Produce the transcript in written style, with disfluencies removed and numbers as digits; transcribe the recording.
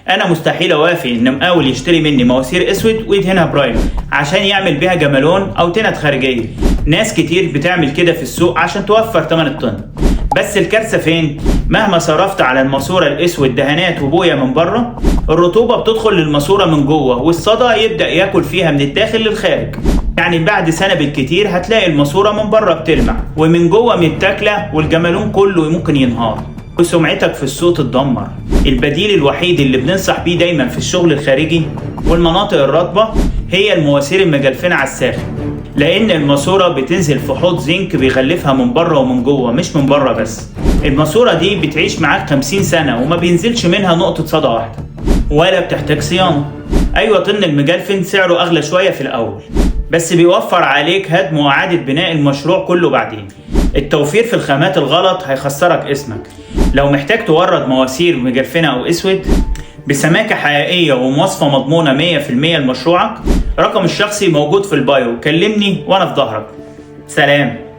انا مستحيل اوافق ان مقاول يشتري مني مواسير اسود ويدهنها برايم عشان يعمل بيها جمالون او تنت خارجيه. ناس كتير بتعمل كده في السوق عشان توفر ثمن الطن. بس الكارثه فين؟ مهما صرفت على الماسوره الاسود دهانات وبويه من بره، الرطوبه بتدخل للماسوره من جوه والصدى يبدا ياكل فيها من الداخل للخارج. يعني بعد سنه بالكتير هتلاقي الماسوره من بره بتلمع ومن جوه متاكله والجمالون كله ممكن ينهار وسمعتك في السوق تتدمر. البديل الوحيد اللي بننصح بيه دايما في الشغل الخارجي والمناطق الرطبه هي المواسير المجلفنه على الساخن، لان الماسوره بتنزل في حوض زنك بيغلفها من بره ومن جوه مش من بره بس. الماسوره دي بتعيش معاك 50 سنه وما بينزلش منها نقطه صدى واحده ولا بتحتاج صيانه. ايوه طن المجلفن سعره اغلى شويه في الاول، بس بيوفر عليك هدم واعاده بناء المشروع كله بعدين. التوفير في الخامات الغلط هيخسرك اسمك. لو محتاج تورد مواسير مجلفنه او اسود بسماكه حقيقيه ومواصفه مضمونه 100% لمشروعك، رقم الشخصي موجود في البايو، كلمني وانا في ظهرك. سلام.